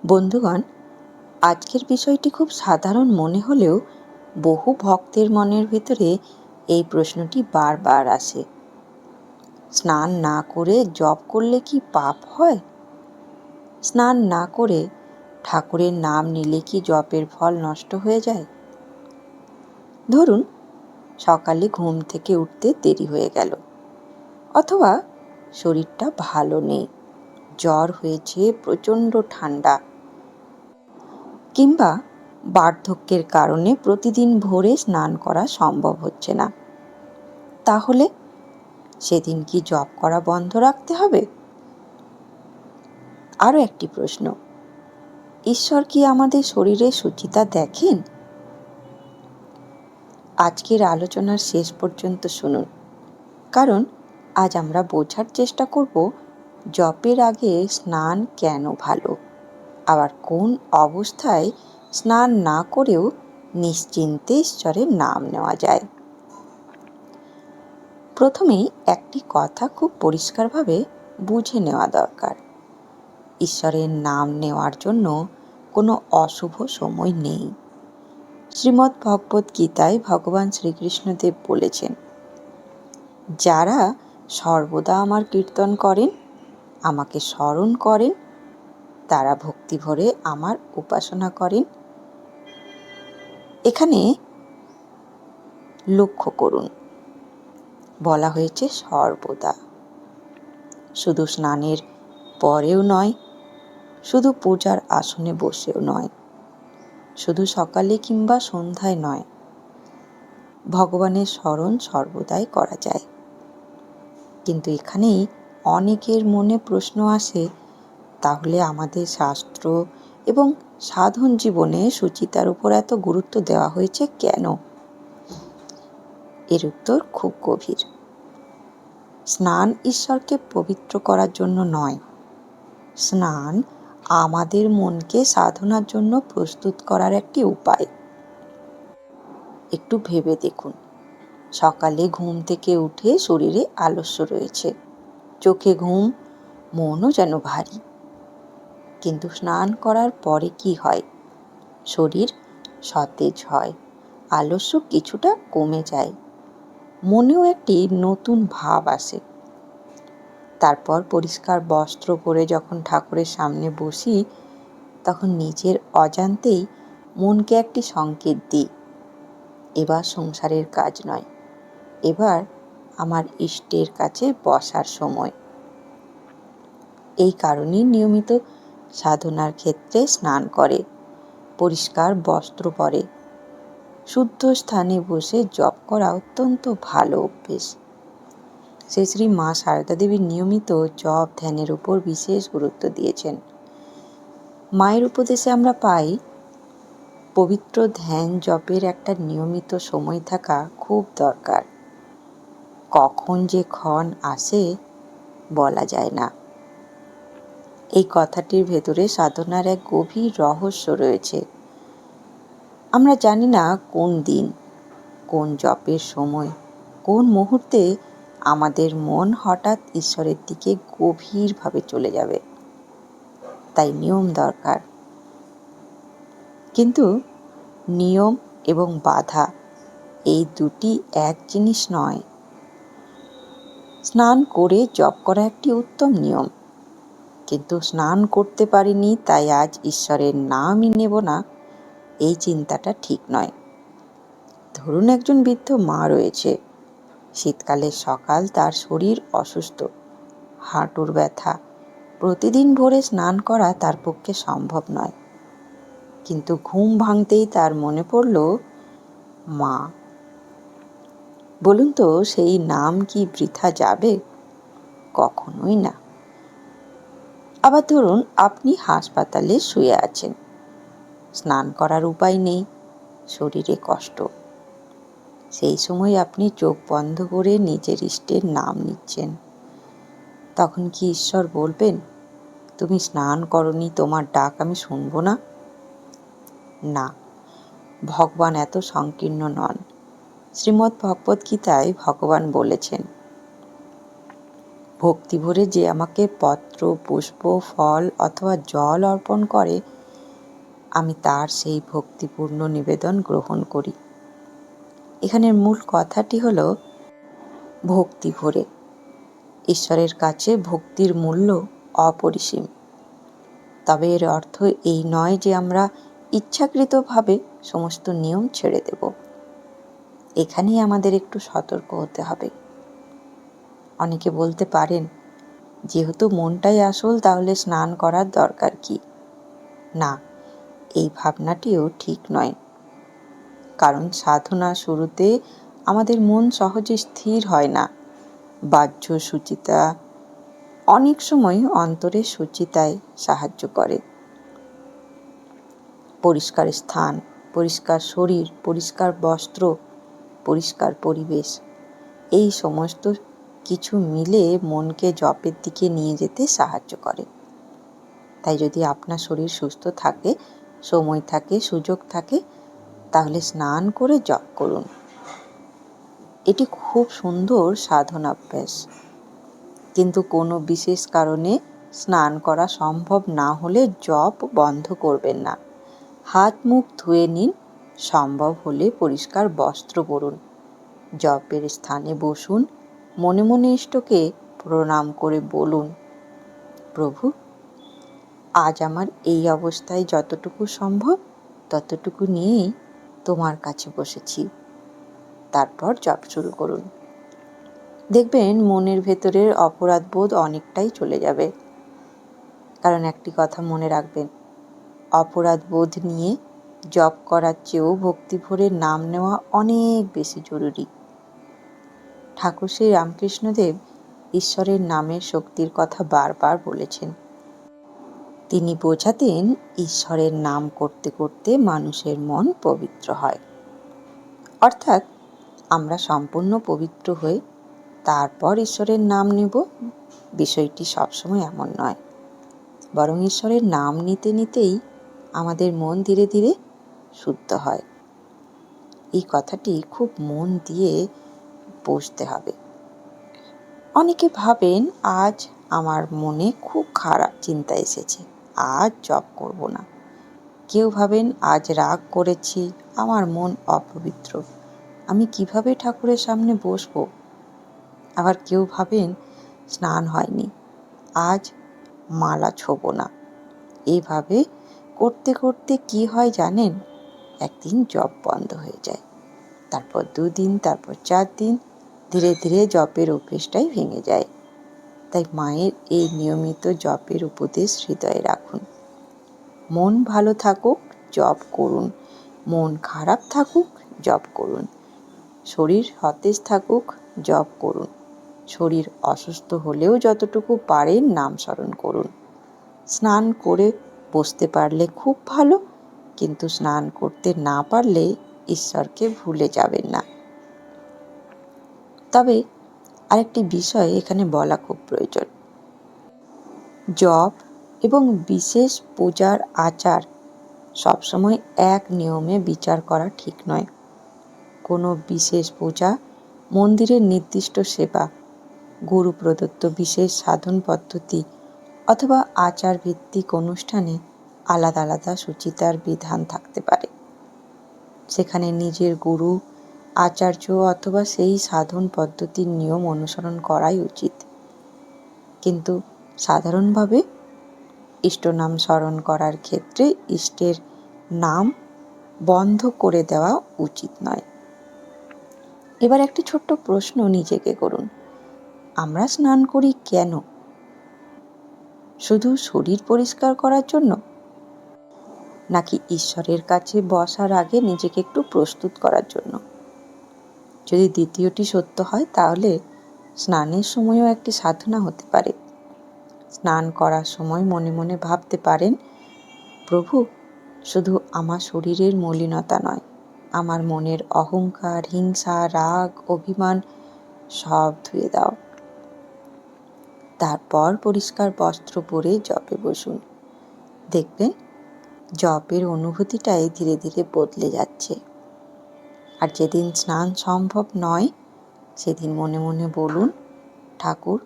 বন্ধুগণ, আজকের বিষয়টি খুব সাধারণ মনে হলেও বহু ভক্তের মনের ভেতরে এই প্রশ্নটি বারবার আসে। স্নান না করে জপ করলে কি পাপ হয়? স্নান না করে ঠাকুরের নাম নিলে কি জপের ফল নষ্ট হয়ে যায়? ধরুন, সকালে ঘুম থেকে উঠতে দেরি হয়ে গেল, অথবা শরীরটা ভালো নেই, জ্বর হয়েছে, প্রচণ্ড ঠান্ডা, কিংবা বার্ধক্যের কারণে প্রতিদিন ভোরে স্নান করা সম্ভব হচ্ছে না, তাহলে সেদিন কি জপ করা বন্ধ রাখতে হবে? আরও একটি প্রশ্ন, ঈশ্বর কি আমাদের শরীরের সুচিতা দেখেন? আজকের আলোচনার শেষ পর্যন্ত শুনুন, কারণ আজ আমরা বোঝার চেষ্টা করব জপের আগে স্নান কেন ভালো, আবার কোন অবস্থায় স্নান না করেও নিশ্চিন্তে ঈশ্বরের নাম নেওয়া যায়। প্রথমেই একটি কথা খুব পরিষ্কারভাবে বুঝে নেওয়া দরকার। ঈশ্বরের নাম নেওয়ার জন্য কোনো অশুভ সময় নেই। শ্রীমদ্ ভগবত গীতায় ভগবান শ্রীকৃষ্ণদেব বলেছেন, যারা সর্বদা আমার কীর্তন করেন, আমাকে স্মরণ করেন, তারা ভক্তি ভরে আমার উপাসনা করেন। এখানে লক্ষ্য করুন, বলা হয়েছে সর্বদা, শুধু স্নানের পরেও নয়, শুধু পূজার আসনে বসেও নয়, শুধু সকালে কিংবা সন্ধ্যায় নয়। ভগবানের স্মরণ সর্বদাই করা যায়। কিন্তু এখানেই অনেকের মনে প্রশ্ন আসে, তাহলে আমাদের শাস্ত্র এবং সাধন জীবনে সুচিতার উপর এত গুরুত্ব দেওয়া হয়েছে কেন? এর উত্তর খুব গভীর। স্নান ঈশ্বরকে পবিত্র করার জন্য নয়, স্নান আমাদের মনকে সাধনার জন্য প্রস্তুত করার একটি উপায়। একটু ভেবে দেখুন, সকালে ঘুম থেকে উঠে শরীরে আলস্য রয়েছে, চোখে ঘুম, মনও যেন ভারী। কিন্তু স্নান করার পরে কি হয়? শরীর সতেজ হয়, আলস্য কিছুটা কমে যায়, মনেও একটি নতুন ভাব আসে। তারপর পরিষ্কার বস্ত্র পরে যখন ঠাকুরের সামনে বসি, তখন নিজের অজান্তেই মনকে একটি সংকেত দিই, এবার সংসারের কাজ নয়, এবার আমার ইষ্টের কাছে বসার সময়। এই কারণেই নিয়মিত সাধনার ক্ষেত্রে স্নান করে, পরিষ্কার বস্ত্র পরে, শুদ্ধ স্থানে বসে জপ করা অত্যন্ত ভালো অভ্যেস। শ্রী শ্রী মা সারদা দেবী নিয়মিত জপ ধ্যানের উপর বিশেষ গুরুত্ব দিয়েছেন। মায়ের উপদেশে আমরা পাই, পবিত্র ধ্যান জপের একটা নিয়মিত সময় থাকা খুব দরকার। কখন যে ক্ষণ আসে বলা যায় না। এই কথাটির ভেতরে সাধনার এক গভীর রহস্য রয়েছে। আমরা জানি না কোন দিন, কোন জপের সময়, কোন মুহূর্তে আমাদের মন হঠাৎ ঈশ্বরের দিকে গভীরভাবে চলে যাবে। তাই নিয়ম দরকার। কিন্তু নিয়ম এবং বাধা, এই দুটি এক জিনিস নয়। স্নান করে জপ করা একটি উত্তম নিয়ম, কিন্তু স্নান করতে পারিনি তাই আজ ঈশ্বরের নামই নেব না, এই চিন্তাটা ঠিক নয়। ধরুন, একজন বৃদ্ধ মা রয়েছে, শীতকালের সকাল, তার শরীর অসুস্থ, হাঁটুর ব্যথা, প্রতিদিন ভোরে স্নান করা তার পক্ষে সম্ভব নয়। কিন্তু ঘুম ভাঙতেই তার মনে পড়ল মা। বলুন তো, সেই নাম কি বৃথা যাবে? কখনোই না। আবার ধরুন, আপনি হাসপাতালে শুয়ে আছেন, স্নান করার উপায় নেই, শরীরে কষ্ট। সেই সময় আপনি চোখ বন্ধ করে নিজের ইষ্টের নাম নিচ্ছেন। তখন কি ঈশ্বর বলবেন, তুমি স্নান করনি, তোমার ডাক আমি শুনব না? না, ভগবান এত সংকীর্ণ নন। শ্রীমদ্ ভগবত গীতায় ভগবান বলেছেন, ভক্তি ভরে যে আমাকে পত্র, পুষ্প, ফল অথবা জল অর্পণ করে, আমি তার সেই ভক্তিপূর্ণ নিবেদন গ্রহণ করি। এখানের মূল কথাটি হলো ভক্তি ভরে। ঈশ্বরের কাছে ভক্তির মূল্য অপরিসীম। তবে এর অর্থ এই নয় যে আমরা ইচ্ছাকৃতভাবে সমস্ত নিয়ম ছেড়ে দেব। এখানেই আমাদের একটু সতর্ক হতে হবে। অনেকে বলতে পারেন, যেহেতু মনটাই আসল, তাহলে স্নান করার দরকার কি? না, এই ভাবনাটিও ঠিক নয়। কারণ সাধনা শুরুতে আমাদের মন সহজে স্থির হয় না। বাহ্য শুচিতা অনেক সময় অন্তরের শুচিতায় সাহায্য করে। পরিষ্কার স্থান, পরিষ্কার শরীর, পরিষ্কার বস্ত্র, পরিষ্কার পরিবেশ, এই সমস্ত কিছু মিলে মনকে জপের দিকে নিয়ে যেতে সাহায্য করে। তাই যদি আপনার শরীর সুস্থ থাকে, সময় থাকে, সুযোগ থাকে, তাহলে স্নান করে জপ করুন। এটি খুব সুন্দর সাধনাভ্যাস। কিন্তু কোনো বিশেষ কারণে স্নান করা সম্ভব না হলে জপ বন্ধ করবেন না। হাত মুখ ধুয়ে নিন, সম্ভব হলে পরিষ্কার বস্ত্র পরুন, জপের স্থানে বসুন, মনে মনে ইষ্টকে প্রণাম করে বলুন, প্রভু, আজ আমার এই অবস্থায় যতটুকু সম্ভব ততটুকু নিয়েই তোমার কাছে বসেছি। তারপর জপ শুরু করুন। দেখবেন মনের ভেতরের অপরাধবোধ অনেকটাই চলে যাবে। কারণ একটি কথা মনে রাখবেন, অপরাধবোধ নিয়ে জপ করার চেয়েও ভক্তি ভরে নাম নেওয়া অনেক বেশি জরুরি। ঠাকুর শ্রী রামকৃষ্ণদেব ঈশ্বরের নামের শক্তির কথা বারবার বলেছেন। তিনি বোঝাতেন, ঈশ্বরের নাম করতে করতে মানুষের মন পবিত্র হয়। অর্থাৎ আমরা সম্পূর্ণ পবিত্র হয়ে তারপর ঈশ্বরের নাম নেব, বিষয়টি সবসময় এমন নয়। বরং ঈশ্বরের নাম নিতে নিতেই আমাদের মন ধীরে ধীরে শুদ্ধ হয়। এই কথাটি খুব মন দিয়ে বুঝতে হবে। অনেকে ভাবেন, আজ আমার মনে খুব খারাপ চিন্তা এসেছে, আজ জপ করব না। কেউ ভাবেন, আজ রাগ করেছি, আমার মন অপবিত্র, আমি কিভাবে ঠাকুরের সামনে বসবো। আবার কেউ ভাবেন, স্নান হয়নি, আজ মালা ছোব না। এইভাবে করতে করতে কি হয় জানেন? একদিন জপ বন্ধ হয়ে যায়, তারপর 2 দিন, তারপর 4 দিন, ধীরে ধীরে জপের অভ্যেসটাই ভেঙে যায়। তাই মায়ের এই নিয়মিত জপের উপদেশ হৃদয়ে রাখুন। মন ভালো থাকুক, জপ করুন। মন খারাপ থাকুক, জপ করুন। শরীর সতেজ থাকুক, জপ করুন। শরীর অসুস্থ হলেও যতটুকু পারেন নাম স্মরণ করুন। স্নান করে বসতে পারলে খুব ভালো, কিন্তু স্নান করতে না পারলে ঈশ্বরকে ভুলে যাবেন না। তবে আরেকটি বিষয় এখানে বলা খুব প্রয়োজন। জপ এবং বিশেষ পূজার আচার সবসময় এক নিয়মে বিচার করা ঠিক নয়। কোনো বিশেষ পূজা, মন্দিরের নির্দিষ্ট সেবা, গুরু প্রদত্ত বিশেষ সাধন পদ্ধতি অথবা আচার ভিত্তিক অনুষ্ঠানে আলাদা আলাদা সুচিতার বিধান থাকতে পারে। সেখানে নিজের গুরু, আচার্য অথবা সেই সাধন পদ্ধতির নিয়ম অনুসরণ করাই উচিত। কিন্তু সাধারণভাবে ইষ্টনাম স্মরণ করার ক্ষেত্রে ইষ্টের নাম বন্ধ করে দেওয়া উচিত নয়। এবার একটি ছোট্ট প্রশ্ন নিজেকে করুন, আমরা স্নান করি কেন? শুধু শরীর পরিষ্কার করার জন্য, নাকি ঈশ্বরের কাছে বসার আগে নিজেকে একটু প্রস্তুত করার জন্য? যদি দ্বিতীয়টি সত্য হয়, তাহলে স্নানের সময়ও একটি সাধনা হতে পারে। স্নান করার সময় মনে মনে ভাবতে পারেন, প্রভু, শুধু আমার শরীরের মলিনতা নয়, আমার মনের অহংকার, হিংসা, রাগ, অভিমান সব ধুয়ে দাও। তারপর পরিষ্কার বস্ত্র পরে জপে বসুন। দেখবেন জপের অনুভূতিটাই ধীরে ধীরে বদলে যাচ্ছে। আর যেদিন স্নান সম্ভব নয়, সেদিন মনে মনে বলুন, ঠাকুর,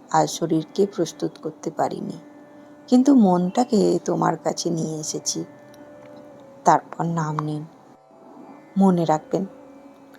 আজ শরীরকে প্রস্তুত করতে পারিনি, কিন্তু মনটাকে তোমার কাছে নিয়ে এসেছি। তারপর নাম নিন। মনে রাখবেন,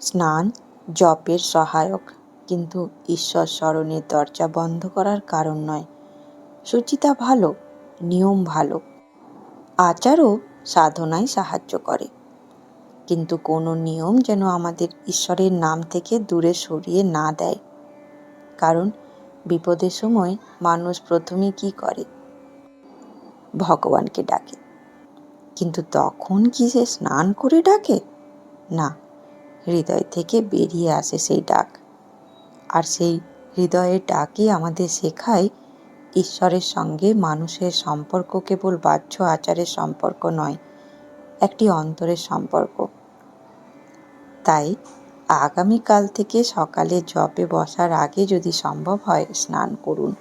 স্নান জপের সহায়ক, কিন্তু ঈশ্বর স্মরণের দরজা বন্ধ করার কারণ নয়। সুচিতা ভালো, নিয়ম ভালো, আচারও সাধনায় সাহায্য করে, কিন্তু কোনো নিয়ম যেন আমাদের ঈশ্বরের নাম থেকে দূরে সরিয়ে না দেয়। কারণ বিপদের সময় মানুষ প্রথমে কি করে? ভগবানকে ডাকে। কিন্তু তখন কি সে স্নান করে ডাকে? না, হৃদয় থেকে বেরিয়ে আসে সেই ডাক। আর সেই হৃদয়ের ডাকই আমাদের শেখায় ঈশ্বরের সঙ্গে মানুষের সম্পর্ক কেবল বাহ্য আচারের সম্পর্ক নয়, একটি অন্তরের সম্পর্ক। তাই আগামীকাল থেকে সকালে জপে বসার আগে যদি সম্ভব হয় স্নান করুন,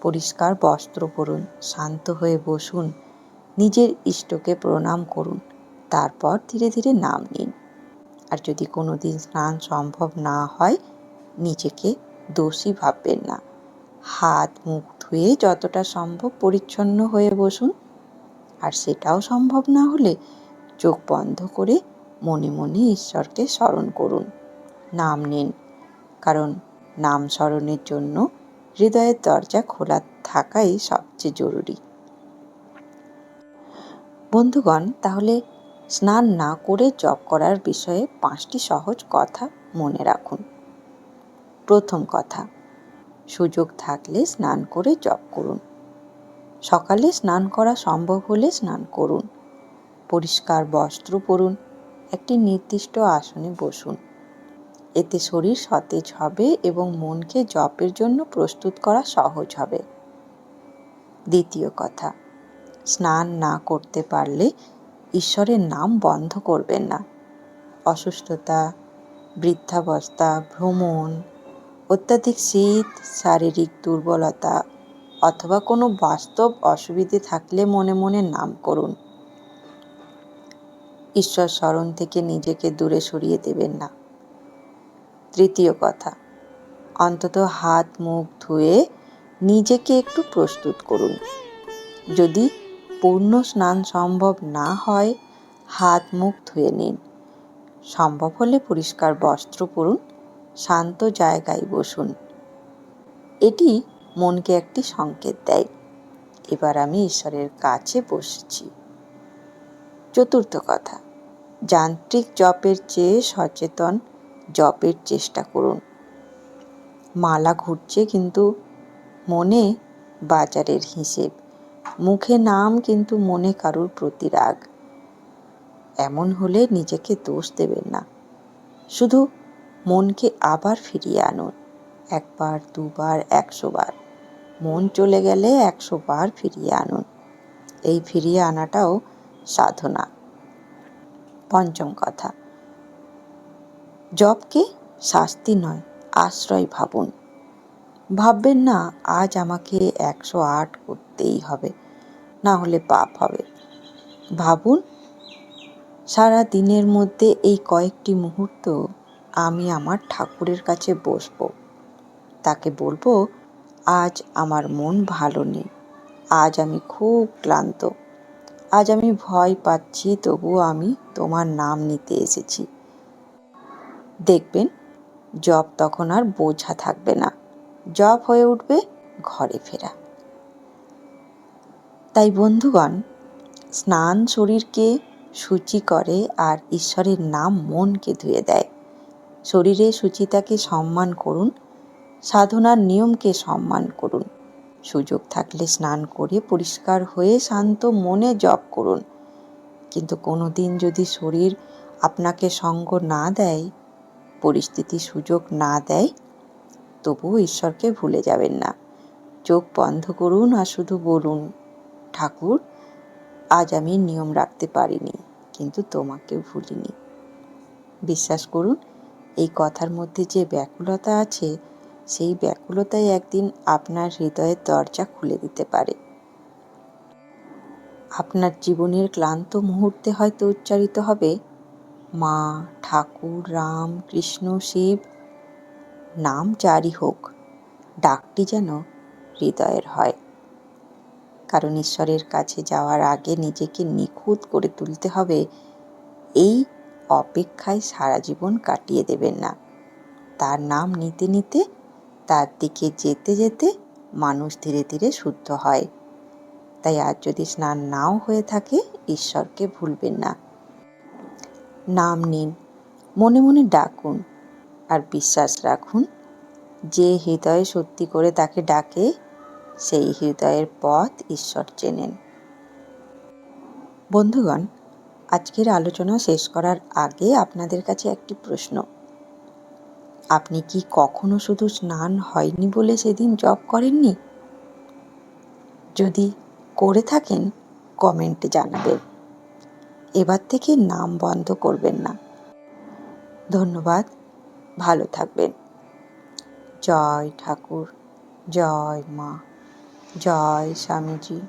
পরিষ্কার বস্ত্র পরুন, শান্ত হয়ে বসুন, নিজের ইষ্টকে প্রণাম করুন, তারপর ধীরে ধীরে নাম নিন। আর যদি কোনো দিন স্নান সম্ভব না হয়, নিজেকে দোষী ভাববেন না। হাত মুখ ধুয়ে যতটা সম্ভব পরিচ্ছন্ন হয়ে বসুন। আর সেটাও সম্ভব না হলে চোখ বন্ধ করে মনে মনে ঈশ্বরকে স্মরণ করুন, নাম নিন। কারণ নাম স্মরণের জন্য হৃদয়ের দরজা খোলা থাকাই সবচেয়ে জরুরি। বন্ধুগণ, তাহলে স্নান না করে জপ করার বিষয়ে 5টি সহজ কথা মনে রাখুন। প্রথম কথা, সুযোগ থাকলে স্নান করে জপ করুন। সকালে স্নান করা সম্ভব হলে স্নান করুন। পরিষ্কার বস্ত্র পরুন, একটি নির্দিষ্ট আসনে বসুন। এতে শরীর সতেজ হবে এবং মনকে জপের জন্য প্রস্তুত করা সহজ হবে। দ্বিতীয় কথা, স্নান না করতে পারলে ঈশ্বরের নাম বন্ধ করবেন না। অসুস্থতা, বৃদ্ধাবস্থা, ভ্রমণ, অত্যাধিক শীত, শারীরিক দুর্বলতা অথবা কোনো বাস্তব অসুবিধে থাকলে মনে মনে নাম করুন। ঈশ্বর স্মরণ থেকে নিজেকে দূরে সরিয়ে দেবেন না। তৃতীয় কথা, অন্তত হাত মুখ ধুয়ে নিজেকে একটু প্রস্তুত করুন। যদি পূর্ণ স্নান সম্ভব না হয়, হাত মুখ ধুয়ে নিন। সম্ভব হলে পরিষ্কার বস্ত্র পরুন, শান্ত জায়গায় বসুন। এটি মনকে একটি সংকেত দেয়, এবার আমি ঈশ্বরের কাছে বসেছি। চতুর্থ কথা, যান্ত্রিক জপের চেয়ে সচেতন জপের চেষ্টা করুন। মালা ঘুরছে, কিন্তু মনে বাজারের হিসেব, মুখে নাম কিন্তু মনে কারুর প্রতি রাগ। এমন হলে নিজেকে দোষ দেবেন না, শুধু মনকে আবার ফিরিয়ে আনুন। 1 বার 2 বার 100 বার, মন চলে গেলে 100 বার ফিরিয়ে আনুন। এই ফিরিয়ে আনাটাও সাধনা। পঞ্চম কথা, জপকে শাস্তি নয় আশ্রয় ভাবুন। ভাববেন না আজ আমাকে 108 করতেই হবে, না হলে পাপ হবে। ভাবুন, সারা দিনের মধ্যে এই কয়েকটি মুহূর্ত আমি আমার ঠাকুরের কাছে বসবো। তাকে বলবো, আজ আমার মন ভালো নেই, আজ আমি খুব ক্লান্ত, আজ আমি ভয় পাচ্ছি, তবুও আমি তোমার নাম নিতে এসেছি। দেখবেন জপ তখন আর বোঝা থাকবে না, জপ হয়ে উঠবে ঘরে ফেরা। তাই বন্ধুগণ, স্নান শরীরকে শুচি করে আর ঈশ্বরের নাম মনকে ধুয়ে দেয়। শরীরে শুচিতাকে সম্মান করুন, সাধনার নিয়মকে সম্মান করুন। সুযোগ থাকলে স্নান করে পরিষ্কার হয়ে শান্ত মনে জপ করুন। কিন্তু কোনো দিন যদি শরীর আপনাকে সঙ্গ না দেয়, পরিস্থিতি সুযোগ না দেয়, তবুও ঈশ্বরকে ভুলে যাবেন না। চোখ বন্ধ করুন আর শুধু বলুন, ঠাকুর, আজ আমি নিয়ম রাখতে পারিনি, কিন্তু তোমাকে ভুলিনি। বিশ্বাস করুন, এই কথার মধ্যে যে ব্যাকুলতা আছে, সেই ব্যাকুলতাই একদিন আপনার হৃদয়ের দরজা খুলে দিতে পারে। আপনার জীবনের ক্লান্ত মুহূর্তে হয়তো উচ্চারিত হবে, মা, ঠাকুর, রাম, কৃষ্ণ, শিব, নাম যারই হোক, ডাকটি যেন হৃদয়ের হয়। কারণ ঈশ্বরের কাছে যাওয়ার আগে নিজেকে নিখুঁত করে তুলতে হবে, এই অপেক্ষায় সারা জীবন কাটিয়ে দেবেন না। তার নাম নিতে নিতে, তার দিকে যেতে যেতে মানুষ ধীরে ধীরে শুদ্ধ হয়। তাই আজ যদি স্নান নাও হয়ে থাকে, ঈশ্বরকে ভুলবেন না। নাম নিন, মনে মনে ডাকুন, আর বিশ্বাস রাখুন, যে হৃদয়ে সত্যি করে তাকে ডাকে, সেই হৃদয়ের পথ ঈশ্বর চেনেন। বন্ধুগণ, আজকের আলোচনা শেষ করার আগে আপনাদের কাছে একটি প্রশ্ন। আপনি কি কখনো শুধু স্নান হয়নি বলে সেদিন জপ করেননি? যদি করে থাকেন, কমেন্টে জানাবেন। এবার থেকে নাম বন্ধ করবেন না। ধন্যবাদ, ভালো থাকবেন। জয় ঠাকুর, জয় মা, জয় স্বামীজি।